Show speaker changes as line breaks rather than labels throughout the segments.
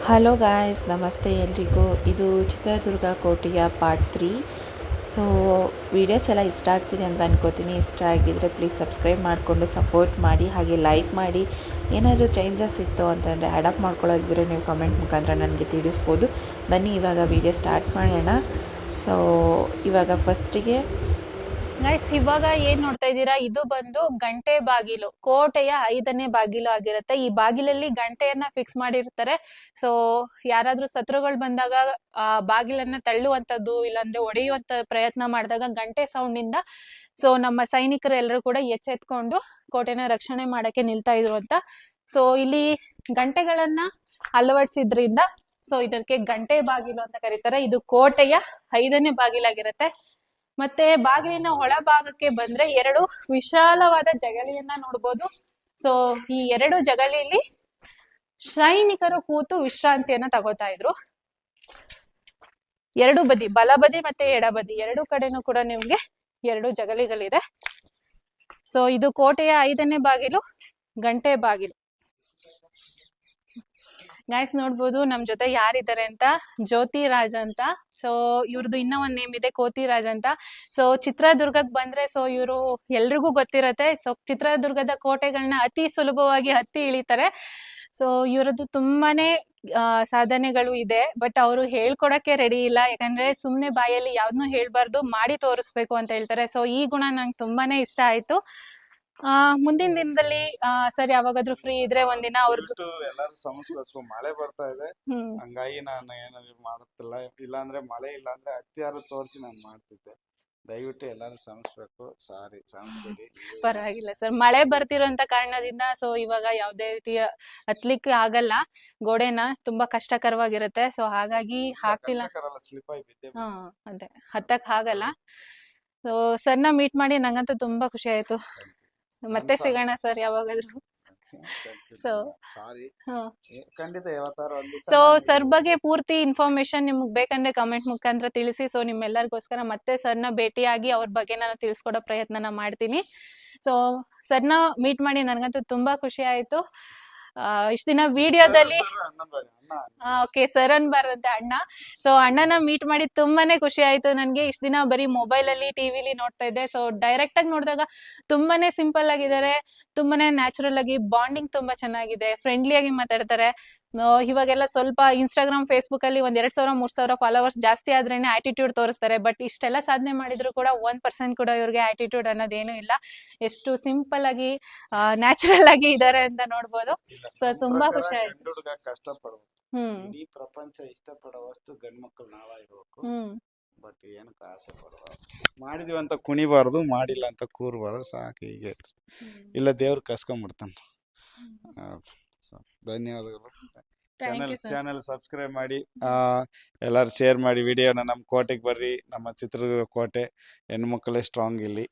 Hello guys, ನಮಸ್ತೆ ಎಲ್ರಿಗೂ. ಇದು ಚಿತ್ರದುರ್ಗ ಕೋಟೆಯ ಪಾರ್ಟ್ 3. ಸೊ ವೀಡಿಯೋಸ್ ಎಲ್ಲ ಇಷ್ಟ ಆಗ್ತಿದೆ ಅಂತ ಅನ್ಕೋತೀನಿ. ಇಷ್ಟ ಆಗಿದ್ದರೆ ಪ್ಲೀಸ್ ಸಬ್ಸ್ಕ್ರೈಬ್ ಮಾಡಿಕೊಂಡು ಸಪೋರ್ಟ್ ಮಾಡಿ, ಹಾಗೆ ಲೈಕ್ ಮಾಡಿ. ಏನಾದರೂ ಚೇಂಜಸ್ ಇತ್ತು ಅಂತಂದರೆ ಅಡಾಪ್ಟ್ ಮಾಡ್ಕೊಳ್ಳೋದಿದ್ರೆ ನೀವು ಕಮೆಂಟ್ ಮುಖಾಂತರ ನನಗೆ ತಿಳಿಸ್ಬೋದು. ಬನ್ನಿ ಇವಾಗ ವೀಡಿಯೋ ಸ್ಟಾರ್ಟ್ ಮಾಡೋಣ. ಸೊ ಇವಾಗ ಫಸ್ಟಿಗೆ
ಗೈಸ್, ಇವಾಗ ಏನ್ ನೋಡ್ತಾ ಇದ್ದೀರಾ, ಇದು ಬಂದು ಗಂಟೆ ಬಾಗಿಲು, ಕೋಟೆಯ 5ನೇ ಬಾಗಿಲು ಆಗಿರುತ್ತೆ. ಈ ಬಾಗಿಲಲ್ಲಿ ಗಂಟೆಯನ್ನ ಫಿಕ್ಸ್ ಮಾಡಿರ್ತಾರೆ. ಸೊ ಯಾರಾದ್ರೂ ಶತ್ರುಗಳು ಬಂದಾಗ ಆ ಬಾಗಿಲನ್ನ ತಳ್ಳುವಂತದ್ದು ಇಲ್ಲಾಂದ್ರೆ ಒಡೆಯುವಂತ ಪ್ರಯತ್ನ ಮಾಡಿದಾಗ ಗಂಟೆ ಸೌಂಡ್ ಇಂದ ಸೊ ನಮ್ಮ ಸೈನಿಕರು ಎಲ್ಲರೂ ಕೂಡ ಎಚ್ಚೆತ್ಕೊಂಡು ಕೋಟೆನ ರಕ್ಷಣೆ ಮಾಡಕ್ಕೆ ನಿಲ್ತಾ ಇದ್ರು ಅಂತ. ಸೊ ಇಲ್ಲಿ ಗಂಟೆಗಳನ್ನ ಅಳವಡಿಸಿದ್ರಿಂದ ಸೊ ಇದಕ್ಕೆ ಗಂಟೆ ಬಾಗಿಲು ಅಂತ ಕರೀತಾರೆ. ಇದು ಕೋಟೆಯ 5ನೇ ಬಾಗಿಲಾಗಿರುತ್ತೆ. ಮತ್ತೆ ಬಾಗಿಲಿನ ಒಳಭಾಗಕ್ಕೆ ಬಂದ್ರೆ 2 ವಿಶಾಲವಾದ ಜಗಲಿಯನ್ನ ನೋಡ್ಬೋದು. ಸೊ ಈ 2 ಜಗಲಿಯಲ್ಲಿ ಸೈನಿಕರು ಕೂತು ವಿಶ್ರಾಂತಿಯನ್ನ ತಗೋತಾ ಇದ್ರು. 2 ಬದಿ, ಬಲಬದಿ ಮತ್ತೆ ಎಡಬದಿ 2 ಕಡೆನೂ ಕೂಡ ನಿಮ್ಗೆ 2 ಜಗಲಿಗಳಿದೆ. ಸೊ ಇದು ಕೋಟೆಯ 5ನೇ ಬಾಗಿಲು, ಗಂಟೆ ಬಾಗಿಲು. ಗೈಸ್ ನೋಡ್ಬೋದು ನಮ್ ಜೊತೆ ಯಾರಿದ್ದಾರೆ ಅಂತ, ಜ್ಯೋತಿ ರಾಜ್ ಅಂತ. ಸೊ ಇವ್ರದ್ದು ಇನ್ನೂ ಒಂದ್ ನೇಮ್ ಇದೆ, ಕೋತಿರಾಜ್ ಅಂತ. ಸೊ ಚಿತ್ರದುರ್ಗಕ್ಕೆ ಬಂದ್ರೆ ಸೊ ಇವರು ಎಲ್ರಿಗೂ ಗೊತ್ತಿರತ್ತೆ. ಸೊ ಚಿತ್ರದುರ್ಗದ ಕೋಟೆಗಳನ್ನ ಅತಿ ಸುಲಭವಾಗಿ ಹತ್ತಿ ಇಳಿತಾರೆ. ಸೊ ಇವ್ರದ್ದು ತುಂಬಾನೇ ಸಾಧನೆಗಳು ಇದೆ, ಬಟ್ ಅವರು ಹೇಳ್ಕೊಡಕ್ಕೆ ರೆಡಿ ಇಲ್ಲ. ಯಾಕಂದ್ರೆ ಸುಮ್ನೆ ಬಾಯಲ್ಲಿ ಯಾವ್ದನ್ನೂ ಹೇಳ್ಬಾರ್ದು, ಮಾಡಿ ತೋರಿಸ್ಬೇಕು ಅಂತ ಹೇಳ್ತಾರೆ. ಸೊ ಈ ಗುಣ ನಂಗೆ ತುಂಬಾನೇ ಇಷ್ಟ ಆಯ್ತು. ಮುಂದಿನ ದಿನದಲ್ಲಿ ಸರ್ ಯಾವಾಗಾದ್ರೂ ಫ್ರೀ ಇದ್ರೆ ಒಂದಿನ ಅವ್ರದ್ದು
ಎಲ್ಲಾರು ಸಮಸ್ಬೇಕು. ಮಳೆ ಬರ್ತಾ ಇದೆ, ಹಂಗಾಗಿ ನಾನು ಏನಾದ್ರು ಮಾಡುತ್ತಿಲ್ಲ. ಇಲ್ಲಾಂದ್ರೆ ಮಳೆ ಇಲ್ಲಾಂದ್ರೆ ಹತ್ತಿಯಾರು ತೋರಿಸಿ ನಾನು ಮಾಡ್ತಿದ್ದೆ. ದಯವಿಟ್ಟು ಎಲ್ಲಾರು ಸಮಸ್ಬೇಕು. ಸಾರಿ, ಸಮಸ್ಬೇಡಿ.
ಪರವಾಗಿಲ್ಲ ಸರ್, ಮಳೆ ಬರ್ತಿರೋಂತ ಕಾರಣದಿಂದ ಸೊ ಇವಾಗ ಯಾವ್ದೇ ರೀತಿಯ ಹತ್ಲಿಕ್ಕೆ ಆಗಲ್ಲ. ಗೋಡೆನ ತುಂಬಾ ಕಷ್ಟಕರವಾಗಿರುತ್ತೆ. ಸೊ ಹಾಗಾಗಿ ಹಾಕ್ತಿಲ್ಲ.
ಸ್ಲಿಪ್ ಆಗಿ ಬಿದ್ದೆ.
ಅದೇ ಹತ್ತಕ್ ಆಗಲ್ಲ. ಸೊ ಸರ್ನ ಮೀಟ್ ಮಾಡಿ ನಂಗಂತೂ ತುಂಬಾ ಖುಷಿ ಆಯ್ತು. ಮತ್ತೆ ಸಿಗೋಣ ಸರ್ ಯಾವಾಗಾದ್ರೂ. ಸೊ
ಖಂಡಿತ ಯಾವತ್ತಾರು.
ಸೊ ಸರ್ ಬಗ್ಗೆ ಪೂರ್ತಿ ಇನ್ಫಾರ್ಮೇಶನ್ ನಿಮ್ಗೆ ಬೇಕಂದ್ರೆ ಕಮೆಂಟ್ ಮುಖಾಂತರ ತಿಳಿಸಿ. ಸೊ ನಿಮ್ಮೆಲ್ಲರಿಗೋಸ್ಕರ ಮತ್ತೆ ಸರ್ನ ಭೇಟಿಯಾಗಿ ಅವ್ರ ಬಗ್ಗೆ ನಾನು ತಿಳಿಸ್ಕೊಡೋ ಪ್ರಯತ್ನನ ಮಾಡ್ತೀನಿ. ಸೊ ಸರ್ನ ಮೀಟ್ ಮಾಡಿ ನನಗಂತೂ ತುಂಬಾ ಖುಷಿ ಆಯ್ತು. ಇಷ್ಟ ದಿನ ವಿಡಿಯೋದಲ್ಲಿ ಓಕೆ ಸರ್ ಅನ್ಬಾರಂತೆ ಅಣ್ಣ. ಸೊ ಅಣ್ಣನ ಮೀಟ್ ಮಾಡಿ ತುಂಬಾನೇ ಖುಷಿ ಆಯ್ತು ನನ್ಗೆ. ಇಷ್ಟ ದಿನ ಬರೀ ಮೊಬೈಲ್ ಅಲ್ಲಿ ಟಿವಿಲಿ ನೋಡ್ತಾ ಇದ್ದೆ. ಸೊ ಡೈರೆಕ್ಟ್ ಆಗಿ ನೋಡಿದಾಗ ತುಂಬಾನೇ ಸಿಂಪಲ್ ಆಗಿದ್ದಾರೆ, ತುಂಬಾನೇ ನ್ಯಾಚುರಲ್ ಆಗಿ ಬಾಂಡಿಂಗ್ ತುಂಬಾ ಚೆನ್ನಾಗಿದೆ, ಫ್ರೆಂಡ್ಲಿ ಆಗಿ ಮಾತಾಡ್ತಾರೆ. ಇವಾಗೆಲ್ಲ ಸ್ವಲ್ಪ ಇನ್ಸ್ಟಾಗ್ರಾಮ್ ಫೇಸ್ಬುಕ್ ಅಲ್ಲಿ 1,000 3,000 ಫಾಲೋವರ್ಸ್ ಜಾಸ್ತಿ ಆದ್ರೇನೆ ಆಟಿಟ್ಯೂಡ್ ತೋರಿಸ್ತಾರೆ. ಬಟ್ ಇಷ್ಟೆಲ್ಲ ಸಾಧನೆ ಮಾಡಿದ್ರು ಕೂಡ 1% ಕೂಡ ಇವ್ರಿಗೆ ಆಟಿಟ್ಯೂಡ್ ಅನ್ನೋದೇನು ಇಲ್ಲ. ಎಷ್ಟು ಸಿಂಪಲ್ ಆಗಿ ನ್ಯಾಚುರಲ್ ಆಗಿ ಇದಾರೆ ಅಂತ ನೋಡ್ಬೋದು. ಸೊ ತುಂಬಾ ಖುಷಿ ಆಯ್ತು.
ಈ ಪ್ರಪಂಚ ಇಷ್ಟಪಡೋ ವಸ್ತು ಗಂಡ್ ಮಕ್ಕಳು ನಾವಾಗಿರ್ಬೇಕು. ಬಟ್ ಏನಕ್ಕೆ ಆಸೆ ಪಡಬಾರ್ದು. ಮಾಡಿದೀವಿ ಅಂತ ಕುಣಿಬಾರ್ದು, ಮಾಡಿಲ್ಲ ಅಂತ ಕೂರ್ಬಾರ್ದು. ಸಾಕು, ಹೀಗೆ ಇಲ್ಲ ದೇವ್ರು ಕಸ್ಕೊಂಡ್ಬಿಡ್ತಾನ. ಧನ್ಯವಾದಗಳು. ಚಾನೆಲ್ ಸಬ್ಸ್ಕ್ರೈಬ್ ಮಾಡಿ, ಎಲ್ಲಾರು ಶೇರ್ ಮಾಡಿ ವಿಡಿಯೋನ. ನಮ್ಮ ಕೋಟೆಗೆ ಬರ್ರಿ, ನಮ್ಮ ಚಿತ್ರದುರ್ಗ ಕೋಟೆ ಹೆಣ್ಮಕ್ಳೇ ಸ್ಟ್ರಾಂಗ್ ಇಲ್ಲಿ.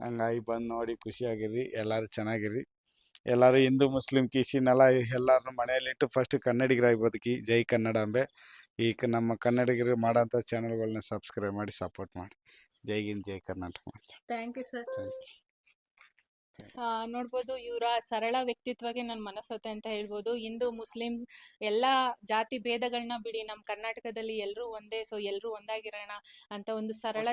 ಹಂಗಾಗಿ ಬಂದು ನೋಡಿ ಖುಷಿಯಾಗಿರ್ರಿ, ಎಲ್ಲಾರು ಚೆನ್ನಾಗಿರ್ರಿ. ಎಲ್ಲಾರು ಹಿಂದೂ ಮುಸ್ಲಿಂ ಕಿಶಿನೆಲ್ಲ ಎಲ್ಲಾರು ಮನೆಯಲ್ಲಿಟ್ಟು ಫಸ್ಟ್ ಕನ್ನಡಿಗರಾಗಿ ಬದುಕಿ. ಜೈ ಕನ್ನಡಾಂಬೆ. ಈಗ ನಮ್ಮ ಕನ್ನಡಿಗರು ಮಾಡೋಂಥ ಚಾನೆಲ್ಗಳನ್ನ ಸಬ್ಸ್ಕ್ರೈಬ್ ಮಾಡಿ ಸಪೋರ್ಟ್ ಮಾಡಿ. ಜೈ ಹಿಂದ್, ಜೈ ಕರ್ನಾಟಕ.
Thank you sir. ನೋಡ್ಬೋದು ಇವರ ಸರಳ ವ್ಯಕ್ತಿತ್ವಕ್ಕೆ ನನ್ನ ಮನಸ್ಸೋತೆ ಅಂತ ಹೇಳ್ಬೋದು. ಹಿಂದೂ ಮುಸ್ಲಿಂ ಎಲ್ಲಾ ಜಾತಿ ಭೇದಗಳನ್ನ ಬಿಡಿ, ನಮ್ಮ ಕರ್ನಾಟಕದಲ್ಲಿ ಎಲ್ರು ಒಂದೇ. ಸೊ ಎಲ್ರು ಒಂದಾಗಿರೋಣ ಅಂತ ಒಂದು ಸರಳ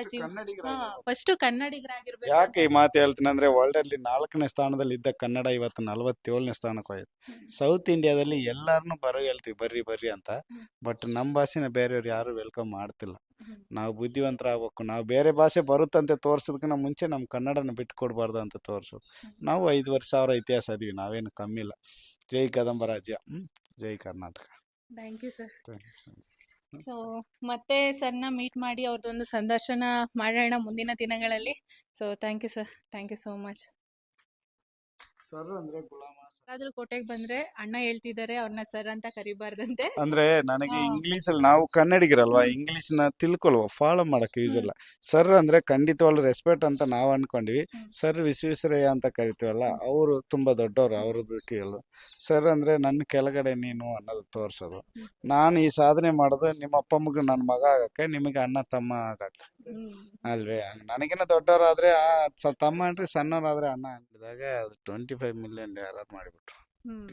ಫಸ್ಟ್ ಕನ್ನಡಿಗರಾಗಿರ್ಬೇಕು.
ಯಾಕೆ ಈ ಮಾತು ಹೇಳ್ತೀನಿ ಅಂದ್ರೆ, ವರ್ಲ್ಡ್ ಅಲ್ಲಿ 4ನೇ ಸ್ಥಾನದಲ್ಲಿ ಇದ್ದ ಕನ್ನಡ ಇವತ್ತು 47ನೇ ಸ್ಥಾನಕ್ಕೆ ಹೋಯ್ತು. ಸೌತ್ ಇಂಡಿಯಾದಲ್ಲಿ ಎಲ್ಲಾರನು ಬರೋ ಹೇಳ್ತೀವಿ, ಬರ್ರಿ ಬರ್ರಿ ಅಂತ. ಬಟ್ ನಮ್ಮ ಭಾಷೆನ ಬೇರೆಯವ್ರು ಯಾರು ವೆಲ್ಕಮ್ ಮಾಡ್ತಿಲ್ಲ. ನಾವು ಬುದ್ಧಿವಂತರಾಗಬೇಕು. ನಾವು ಬೇರೆ ಭಾಷೆ ಬರುತ್ತಂತೆ ತೋರ್ಸೋದಕ್ಕಿಂತ ಮುಂಚೆ ನಮ್ಮ ಕನ್ನಡನ ಬಿಟ್ಟು ಕೊಡ್ಬಾರ್ದು ಅಂತ ತೋರ್ಸೋದು. ನಾವು 5,000 ಇತಿಹಾಸ ಇದೀವಿ, ನಾವೇನು ಕಮ್ಮಿ ಇಲ್ಲ. ಜೈ ಕದಂಬ ರಾಜ್ಯ, ಜೈ Karnataka.
Thank you sir. So ಮತ್ತೆ ಸರ್ನ ಮೀಟ್ ಮಾಡಿ ಅವ್ರದ್ದೊಂದು ಸಂದರ್ಶನ ಮಾಡೋಣ ಮುಂದಿನ ದಿನಗಳಲ್ಲಿ. So thank you sir, thank you so much.
Sir ಅಂದ್ರೆ ಗುಲಾಮ
ಯಾರಾದ್ರೂ ಕೋಟೆಗೆ ಬಂದ್ರೆ ಅಣ್ಣ ಹೇಳ್ತಿದ್ದಾರೆ ಅವ್ರನ್ನ ಸರ್ ಅಂತ ಕರಿಬಾರ್ದಂತೆ.
ಅಂದ್ರೆ ನನಗೆ ಇಂಗ್ಲಿಷ್ ಅಲ್ಲಿ, ನಾವು ಕನ್ನಡಿಗರಲ್ವಾ, ಇಂಗ್ಲಿಷ್ ನ ತಿಳ್ಕೊಲ್ವ, ಫಾಲೋ ಮಾಡಕ್ ಯೂಸ್ ಇಲ್ಲ. ಸರ್ ಅಂದ್ರೆ ಖಂಡಿತವಾಗ್ಲೂ ರೆಸ್ಪೆಕ್ಟ್ ಅಂತ ನಾವ್ ಅನ್ಕೊಂಡ್ವಿ. ಸರ್ ವಿಶ್ವೇಶ್ವರಯ್ಯ ಅಂತ ಕರಿತೀವಲ್ಲ, ಅವರು ತುಂಬಾ ದೊಡ್ಡವ್ರು. ಅವ್ರದ್ದು ಕೇಳು. ಸರ್ ಅಂದ್ರೆ ನನ್ನ ಕೆಳಗಡೆ ನೀನು ಅನ್ನೋದು ತೋರ್ಸೋದು. ನಾನು ಈ ಸಾಧನೆ ಮಾಡೋದು ನಿಮ್ಮ ಅಪ್ಪ ಅಮ್ಮಗೆ ನನ್ನ ಮಗ ಆಗಕ್ಕೆ, ನಿಮಗೆ ಅಣ್ಣ ತಮ್ಮ ಆಗಕ್ಕೆ ಅಲ್ವೇ. ನನಗಿನ್ನ ದೊಡ್ಡವರಾದ್ರೆ ತಮ್ಮ ಅನ್ರಿ, ಸಣ್ಣವರಾದ್ರೆ ಅಣ್ಣ ಅಂಟಿದಾಗ ಅದು 25 ಮಿಲಿಯನ್ ಯಾರು ಮಾಡಿಬಿಟ್ರು.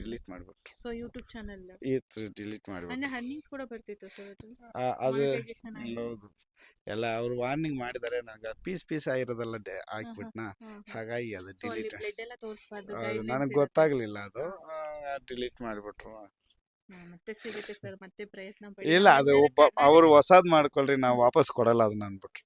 ಡಿಲೀಟ್ ಮಾಡ್ಬಿಟ್ರು.
ಸೊ ಯೂಟ್ಯೂಬ್ ಚಾನಲ್
ಡಿಲೀಟ್
ಅಂದ್ರೆ
ಮಾಡ್ಬಿಟ್ರು.
ಹರ್ನಿಂಗ್ಸ್ ಕೂಡ ಬರ್ತಿತ್ತು ಸರ್ ಅದು
ಅದು
Monetization ಆಗಿದೆ.
ಹೌದು, ಎಲ್ಲ ಅವ್ರು ವಾರ್ನಿಂಗ್ ಮಾಡಿದ್ದಾರೆ. ನನಗೆ ಪೀಸ್ ಆಗಿರೋದೆಲ್ಲ ಹಾಕ್ಬಿಟ್ನಾ, ಹಾಗಾಗಿ ಅದು
ಸೊ ಅಲ್ಲಿ
ಡಿಲೀಟ್.
ಬ್ಲಡ್ ಎಲ್ಲ ತೋರಿಸಬಾರ್ದು
ನನಗೆ ಗೊತ್ತಾಗ್ಲಿಲ್ಲ, ಅದು ಡಿಲೀಟ್ ಮಾಡಿಬಿಟ್ರು.
ಮತ್ತೆ ಸಿಗುತ್ತೆ ಸರ್, ಮತ್ತೆ ಪ್ರಯತ್ನ
ಇಲ್ಲ, ಅದು ಅವ್ರು ಹೊಸಾದ್ ಮಾಡ್ಕೊಳ್ರಿ, ನಾವು ವಾಪಸ್ ಕೊಡಲ್ಲ ಅದನ್ನ ಅಂದ್ಬಿಟ್ರು.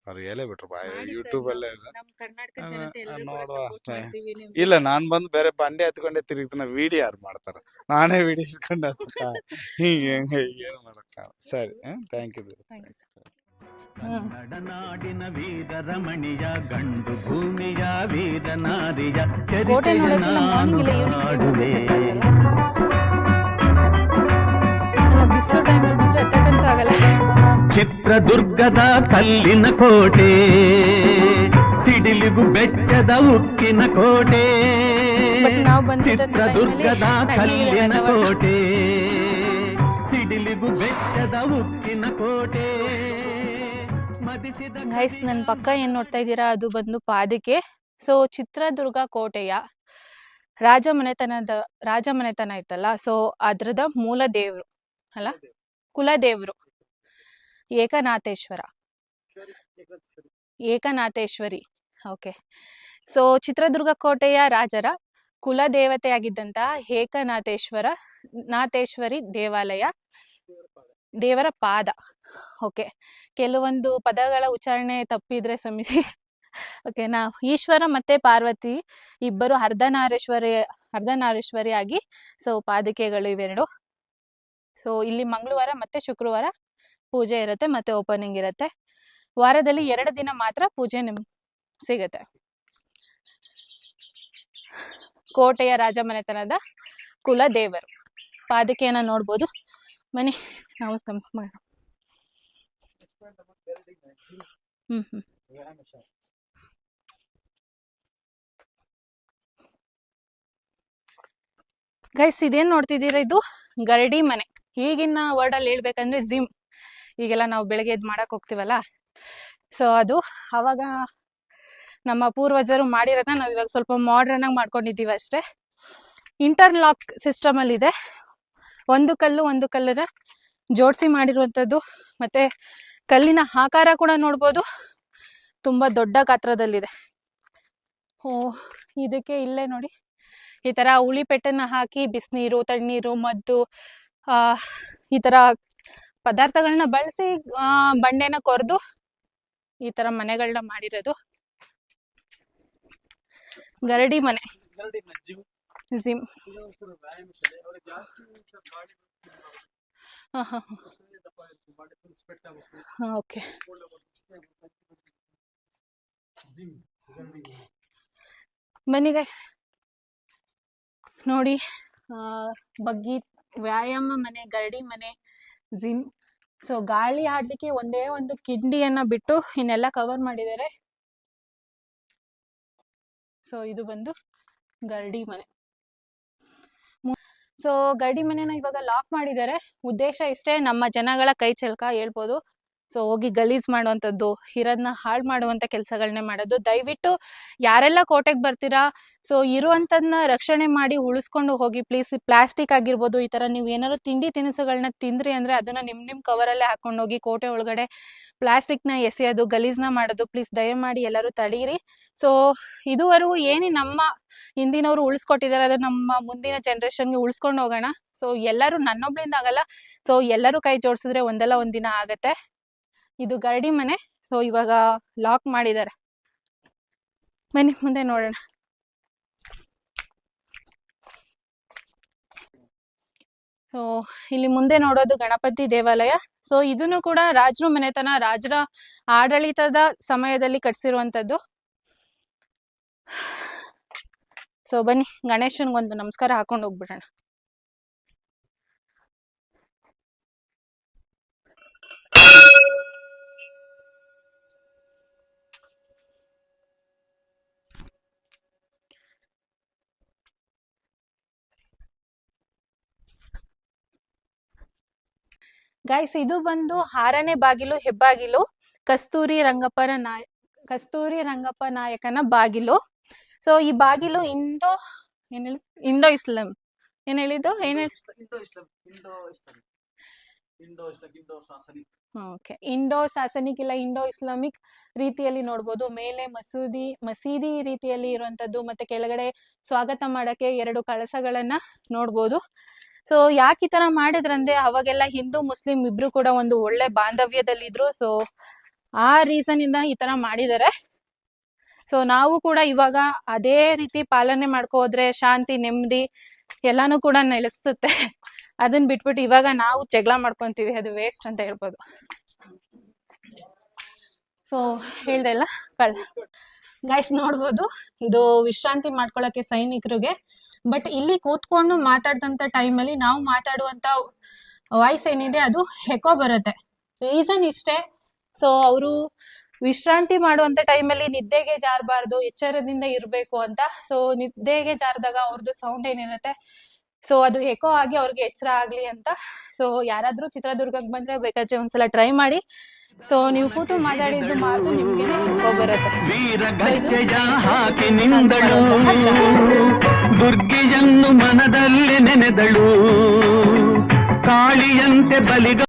ಅವ್ರು ಹೇಳೇ ಬಿಟ್ರು ಯೂಟ್ಯೂಬ್ ಅಲ್ಲೇ.
ನಮ್ಮ ಕರ್ನಾಟಕ ಜನತೆ ಎಲ್ಲರೂ ಕೂಡ
ನೋಡುವ
support
ಅಷ್ಟೇ.
ಮಾಡ್ತೀವಿ ನಿಮ್ಗೆ.
ಇಲ್ಲ, ನಾನ್ ಬಂದು ಬೇರೆ ಬಂಡೆ ಹತ್ಕೊಂಡೆ ತಿರುಗ್ತಾನ, ವಿಡಿಯೋ ಯಾರು ಮಾಡ್ತಾರ? ನಾನೇ ವಿಡಿಯೋ ಇಟ್ಕೊಂಡು ಹತ್ತಕ್ಕ ಹಿಂಗೆ ಏನು ಮಾಡಕ್ಕ. ಸರಿ, thank you.
Thank you, sir.
Kannada ನಾಡಿನ ವೀರ ರಮಣಿಯ ಗಂಡು ಭೂಮಿಯ ವೀರ ನಾರಿಯ
ಕೋಟೆ
ಚರಿತೆಯ
ನೋಡೋಕ್ಕೆಲ್ಲ
ನಾನು
ಮಾರ್ನಿಂಗ್ ಇಲ್ಲ ಈವ್ನಿಂಗ್
ಹಾಡುವೆ.
ಬಿಸಿಲು ಟೈಮಲ್ಲಿ ಬಂದ್ರೆ ಎತ್ತಕ್ಕಂತೂ ಆಗಲ್ಲ.
ಚಿತ್ರದುರ್ಗದ ಕಲ್ಲಿನ ಕೋಟೆ, ಸಿಡಿಲಿಗು ಬೆಚ್ಚದ ಉಕ್ಕಿನ ಕೋಟೆ.
But ನಾವು ಬಂದಿದ್ದಂತ
ಚಿತ್ರದುರ್ಗದ
ಟೈಮಲ್ಲಿ
ಕಲ್ಲಿನ
ತಣ್ಣಗಿದೆ
ಕೋಟೆ, ಸಿಡಿಲಿಗು ಬೆಚ್ಚದ ಉಕ್ಕಿನ ಕೋಟೆ. ಮದಿಸಿದ
ಗೈಸ್, ನನ್ನ ಪಕ್ಕ ಏನ್ ನೋಡ್ತಾ ಇದ್ದೀರಾ ಅದು ಬಂದು ಪಾದಿಕೆ. ಸೊ ಚಿತ್ರದುರ್ಗ ಕೋಟೆಯ ರಾಜಮನೆತನ ಇತ್ತಲ್ಲ, ಸೊ ಅದ್ರದ ಮೂಲ ದೇವ್ರು ಅಲ್ಲ, ಕುಲದೇವ್ರು ಏಕನಾಥೇಶ್ವರಿ. ಓಕೆ. ಸೊ ಚಿತ್ರದುರ್ಗ ಕೋಟೆಯ ರಾಜರ ಕುಲದೇವತೆಯಾಗಿದ್ದಂತ ನಾಥೇಶ್ವರಿ ದೇವಾಲಯ, ದೇವರ ಪಾದ. ಓಕೆ, ಕೆಲವೊಂದು ಪದಗಳ ಉಚ್ಚಾರಣೆ ತಪ್ಪಿದ್ರೆ ಕ್ಷಮಿಸಿ. ಓಕೆನಾ. ಈಶ್ವರ ಮತ್ತೆ ಪಾರ್ವತಿ ಇಬ್ಬರು ಅರ್ಧನಾರೀಶ್ವರಿಯಾಗಿ ಸೊ ಪಾದಿಕೆಗಳು ಇವೆರಡು. ಸೊ ಇಲ್ಲಿ ಮಂಗಳವಾರ ಮತ್ತೆ ಶುಕ್ರವಾರ ಪೂಜೆ ಇರುತ್ತೆ, ಮತ್ತೆ ಓಪನಿಂಗ್ ಇರುತ್ತೆ. ವಾರದಲ್ಲಿ 2 ದಿನ ಮಾತ್ರ ಪೂಜೆ ಸಿಗತ್ತೆ. ಕೋಟೆಯ ರಾಜಮನೆತನದ ಕುಲದೇವರು ಪಾದಿಕೆಯನ್ನ ನೋಡ್ಬೋದು. ಬನ್ನಿ ನಾವು ಮಾಡೋಣ. ಗೈಸ್, ಇದೇನ್ ನೋಡ್ತಿದ್ದೀರಾ, ಇದು ಗರಡಿ ಮನೆ. ಈಗಿನ ವರ್ಡ್ ಅಲ್ಲಿ ಹೇಳ್ಬೇಕಂದ್ರೆ ಜಿಮ್. ಈಗೆಲ್ಲ ನಾವು ಬೆಳಗ್ಗೆ ಎದ್ದು ಮಾಡಕ್ ಹೋಗ್ತೀವಲ್ಲ, ಸೊ ಅದು ಅವಾಗ ನಮ್ಮ ಪೂರ್ವಜರು ಮಾಡಿರೋದನ್ನ ನಾವು ಇವಾಗ ಸ್ವಲ್ಪ ಮಾಡ್ರನ್ ಆಗಿ ಮಾಡ್ಕೊಂಡಿದ್ದೀವಿ ಅಷ್ಟೇ. ಇಂಟರ್ಲಾಕ್ ಸಿಸ್ಟಮ್ ಅಲ್ಲಿ ಇದೆ. ಒಂದು ಕಲ್ಲನ್ನ ಜೋಡಿಸಿ ಮಾಡಿರುವಂಥದ್ದು. ಮತ್ತೆ ಕಲ್ಲಿನ ಆಕಾರ ಕೂಡ ನೋಡ್ಬೋದು, ತುಂಬಾ ದೊಡ್ಡ ಗಾತ್ರದಲ್ಲಿದೆ. ಇದಕ್ಕೆ ಇಲ್ಲೇ ನೋಡಿ, ಈ ತರ ಉಳಿ ಪೆಟ್ಟನ್ನ ಹಾಕಿ ಬಿಸಿನೀರು, ತಣ್ಣೀರು, ಮದ್ದು ಈ ತರ ಪದಾರ್ಥಗಳನ್ನ ಬಳಸಿ ಬಂಡೆನ ಕೊರೆದು ಈ ತರ ಮನೆಗಳನ್ನ ಮಾಡಿರೋದು ಗರಡಿ ಮನೆ. ಜಿಮ್. ಓಕೆ. ಬನ್ನಿ ಗೈಸ್ ನೋಡಿ, ಬಗ್ಗಿ ವ್ಯಾಯಾಮ ಮನೆ, ಗರಡಿ ಮನೆ, ಜಿಮ್. ಸೊ ಗಾಳಿ ಆಡ್ಲಿಕ್ಕೆ ಒಂದೇ ಒಂದು ಕಿಂಡಿಯನ್ನ ಬಿಟ್ಟು ಇನ್ನೆಲ್ಲ ಕವರ್ ಮಾಡಿದ್ದಾರೆ. ಸೊ ಇದು ಬಂದು ಗರಡಿ ಮನೆ. ಸೊ ಗರಡಿ ಮನೆನ ಇವಾಗ ಲಾಕ್ ಮಾಡಿದ್ದಾರೆ. ಉದ್ದೇಶ ಇಷ್ಟೇ, ನಮ್ಮ ಜನಗಳ ಕೈ ಚಳಕ ಹೇಳ್ಬೋದು. ಸೊ ಹೋಗಿ ಗಲೀಜ್ ಮಾಡುವಂಥದ್ದು, ಇರೋದನ್ನ ಹಾಳು ಮಾಡುವಂಥ ಕೆಲಸಗಳನ್ನೇ ಮಾಡೋದು. ದಯವಿಟ್ಟು ಯಾರೆಲ್ಲ ಕೋಟೆಗೆ ಬರ್ತೀರಾ, ಸೊ ಇರುವಂಥದ್ದನ್ನ ರಕ್ಷಣೆ ಮಾಡಿ ಉಳಿಸ್ಕೊಂಡು ಹೋಗಿ ಪ್ಲೀಸ್. ಪ್ಲಾಸ್ಟಿಕ್ ಆಗಿರ್ಬೋದು, ಈ ಥರ ನೀವು ಏನಾದ್ರು ತಿಂಡಿ ತಿನಿಸುಗಳನ್ನ ತಿಂದ್ರಿ ಅಂದರೆ ಅದನ್ನು ನಿಮ್ಮ ಕವರಲ್ಲೇ ಹಾಕೊಂಡು ಹೋಗಿ. ಕೋಟೆ ಒಳಗಡೆ ಪ್ಲಾಸ್ಟಿಕ್ನ ಎಸೆಯೋದು, ಗಲೀಜ್ನ ಮಾಡೋದು ಪ್ಲೀಸ್ ದಯಮಾಡಿ ಎಲ್ಲರೂ ತಡೀರಿ. ಸೊ ಇದುವರೆಗೂ ನಮ್ಮ ಹಿಂದಿನವರು ಉಳಿಸ್ಕೊಟ್ಟಿದ್ದಾರೆ, ಅದು ನಮ್ಮ ಮುಂದಿನ ಜನ್ರೇಷನ್ಗೆ ಉಳಿಸ್ಕೊಂಡು ಹೋಗೋಣ. ಸೊ ಎಲ್ಲರೂ ನನ್ನೊಬ್ಳಿಂದ ಆಗಲ್ಲ, ಸೊ ಎಲ್ಲರೂ ಕೈ ಜೋಡಿಸಿದ್ರೆ ಒಂದಲ್ಲ ಒಂದಿನ ಆಗತ್ತೆ. ಇದು ಗರಡಿ ಮನೆ. ಸೊ ಇವಾಗ ಲಾಕ್ ಮಾಡಿದ್ದಾರೆ. ಬನ್ನಿ ಮುಂದೆ ನೋಡೋಣ. ಸೊ ಇಲ್ಲಿ ಮುಂದೆ ನೋಡೋದು ಗಣಪತಿ ದೇವಾಲಯ. ಸೊ ಇದನ್ನು ಕೂಡ ರಾಜರ ಮನೆತನ, ರಾಜರ ಆಡಳಿತದ ಸಮಯದಲ್ಲಿ ಕಟ್ಸಿರುವಂತದ್ದು. ಸೊ ಬನ್ನಿ ಗಣೇಶನ್ಗೊಂದು ನಮಸ್ಕಾರ ಹಾಕೊಂಡು ಹೋಗ್ಬಿಡೋಣ. ಗೈಸ್, ಇದು ಬಂದು 6ನೇ ಬಾಗಿಲು, ಹೆಬ್ಬಾಗಿಲು, ಕಸ್ತೂರಿ ರಂಗಪ್ಪ ನಾಯಕನ ಬಾಗಿಲು. ಸೊ ಈ ಬಾಗಿಲು ಏನ್ ಹೇಳಿ ಇಂಡೋ ಇಸ್ಲಾಂ ಏನ್ ಹೇಳಿದ್ದು ಓಕೆ ಇಂಡೋ ಸಾಸನಿಕ್ ಇಲ್ಲ ಇಂಡೋ ಇಸ್ಲಾಮಿಕ್ ರೀತಿಯಲ್ಲಿ ನೋಡ್ಬೋದು. ಮೇಲೆ ಮಸೀದಿ ರೀತಿಯಲ್ಲಿ ಇರುವಂತದ್ದು, ಮತ್ತೆ ಕೆಳಗಡೆ ಸ್ವಾಗತ ಮಾಡಕ್ಕೆ 2 ಕಳಸಗಳನ್ನ ನೋಡ್ಬೋದು. ಸೊ ಯಾಕೆ ಈ ತರ ಮಾಡಿದ್ರಂದ್ರೆ ಅವಾಗೆಲ್ಲ ಹಿಂದೂ ಮುಸ್ಲಿಂ ಇಬ್ರು ಕೂಡ ಒಂದು ಒಳ್ಳೆ ಬಾಂಧವ್ಯದಲ್ಲಿದ್ರು. ಸೊ ಆ ರೀಸನ್ ಇಂದ ಈ ತರ ಮಾಡಿದ್ದಾರೆ. ಸೊ ನಾವು ಕೂಡ ಇವಾಗ ಅದೇ ರೀತಿ ಪಾಲನೆ ಮಾಡ್ಕೋದ್ರೆ ಶಾಂತಿ ನೆಮ್ಮದಿ ಎಲ್ಲಾನು ಕೂಡ ನೆಲೆಸುತ್ತೆ. ಅದನ್ನ ಬಿಟ್ಬಿಟ್ಟು ಇವಾಗ ನಾವು ಜಗಳ ಮಾಡ್ಕೊಂತೀವಿ, ಅದು ವೇಸ್ಟ್ ಅಂತ ಹೇಳ್ಬೋದು. ಸೊ ಹೇಳ್ದೆಲ್ಲ ಗೈಸ್ ನೋಡ್ಬೋದು, ಇದು ವಿಶ್ರಾಂತಿ ಮಾಡ್ಕೊಳಕ್ಕೆ ಸೈನಿಕರಿಗೆ. ಬಟ್ ಇಲ್ಲಿ ಕೂತ್ಕೊಂಡು ಮಾತಾಡ್ದಂತ ಟೈಮಲ್ಲಿ ನಾವು ಮಾತಾಡುವಂತ ವಾಯ್ಸ್ ಏನಿದೆ ಅದು ಎಕೋ ಬರುತ್ತೆ. ರೀಸನ್ ಇಷ್ಟೇ, ಸೊ ಅವರು ವಿಶ್ರಾಂತಿ ಮಾಡುವಂತ ಟೈಮಲ್ಲಿ ನಿದ್ದೆಗೆ ಜಾರಬಾರ್ದು, ಎಚ್ಚರದಿಂದ ಇರಬೇಕು ಅಂತ. ಸೊ ನಿದ್ದೆಗೆ ಜಾರದಾಗ ಅವ್ರದ್ದು ಸೌಂಡ್ ಏನಿರುತ್ತೆ ಸೊ ಅದು ಎಕೋ ಆಗಿ ಅವ್ರಿಗೆ ಎಚ್ಚರ ಆಗ್ಲಿ ಅಂತ. ಸೊ ಯಾರಾದ್ರೂ ಚಿತ್ರದುರ್ಗಕ್ಕೆ ಬಂದ್ರೆ ಬೇಕಾದ್ರೆ ಒಂದ್ಸಲ ಟ್ರೈ ಮಾಡಿ. ಸೊ ನೀವು ಕೂತು ಮಾತಾಡಿದ್ದು ಮಾತು ನಿಮ್ಗೆನೆ ಎಕೋ ಬರುತ್ತೆ.
ವೀರಗಜ್ಜೆಯ ಹಾಕಿ ನಿಂದಳು, ದುರ್ಗೆಯನ್ನು ಮನದಲ್ಲಿ ನೆನೆದಳು, ಕಾಳಿಯಂತೆ ಬಲಿಗ